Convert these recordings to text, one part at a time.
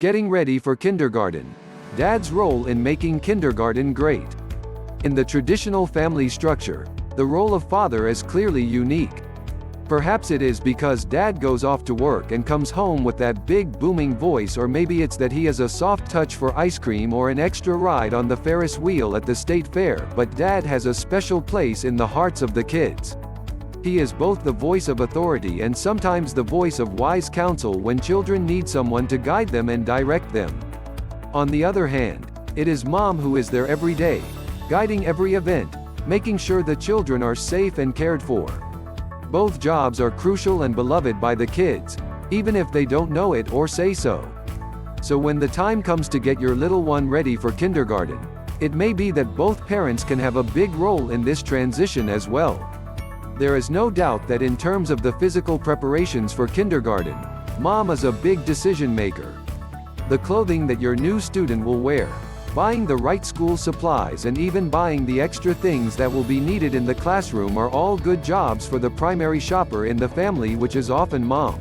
Getting ready for kindergarten. Dad's role in making kindergarten great. In the traditional family structure, the role of father is clearly unique. Perhaps it is because dad goes off to work and comes home with that big booming voice, or maybe it's that he has a soft touch for ice cream or an extra ride on the Ferris wheel at the state fair, but dad has a special place in the hearts of the kids. He is both the voice of authority and sometimes the voice of wise counsel when children need someone to guide them and direct them. On the other hand, it is mom who is there every day, guiding every event, making sure the children are safe and cared for. Both jobs are crucial and beloved by the kids, even if they don't know it or say so. So when the time comes to get your little one ready for kindergarten, it may be that both parents can have a big role in this transition as well. There is no doubt that in terms of the physical preparations for kindergarten, mom is a big decision maker. The clothing that your new student will wear, buying the right school supplies, and even buying the extra things that will be needed in the classroom are all good jobs for the primary shopper in the family, which is often mom.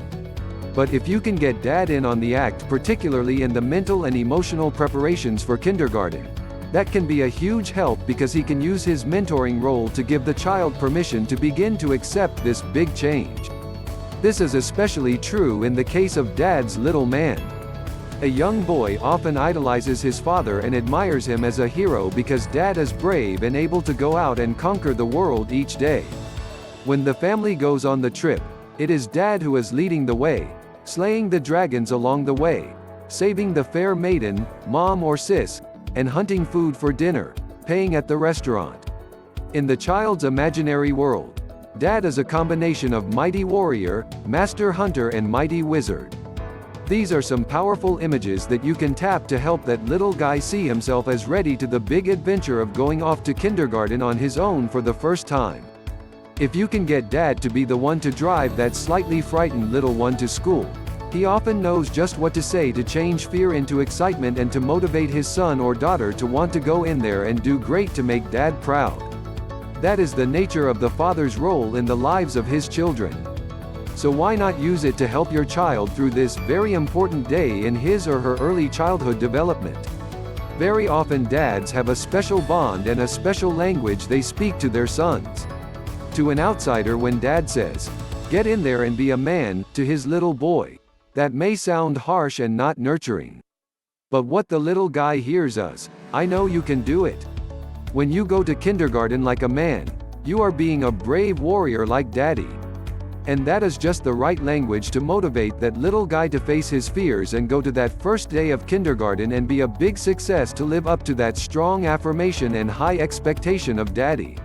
But if you can get dad in on the act, particularly in the mental and emotional preparations for kindergarten, that can be a huge help because he can use his mentoring role to give the child permission to begin to accept this big change. This is especially true in the case of dad's little man. A young boy often idolizes his father and admires him as a hero because dad is brave and able to go out and conquer the world each day. When the family goes on the trip, it is dad who is leading the way, slaying the dragons along the way, saving the fair maiden, mom or sis, and hunting food for dinner, paying at the restaurant. In the child's imaginary world, dad is a combination of mighty warrior, master hunter, and mighty wizard. These are some powerful images that you can tap to help that little guy see himself as ready to the big adventure of going off to kindergarten on his own for the first time. If you can get dad to be the one to drive that slightly frightened little one to school, he often knows just what to say to change fear into excitement and to motivate his son or daughter to want to go in there and do great to make dad proud. That is the nature of the father's role in the lives of his children. So why not use it to help your child through this very important day in his or her early childhood development? Very often dads have a special bond and a special language they speak to their sons. To an outsider, when dad says, "Get in there and be a man," to his little boy, that may sound harsh and not nurturing. But what the little guy hears is, "I know you can do it. When you go to kindergarten like a man, you are being a brave warrior like daddy." And that is just the right language to motivate that little guy to face his fears and go to that first day of kindergarten and be a big success, to live up to that strong affirmation and high expectation of daddy.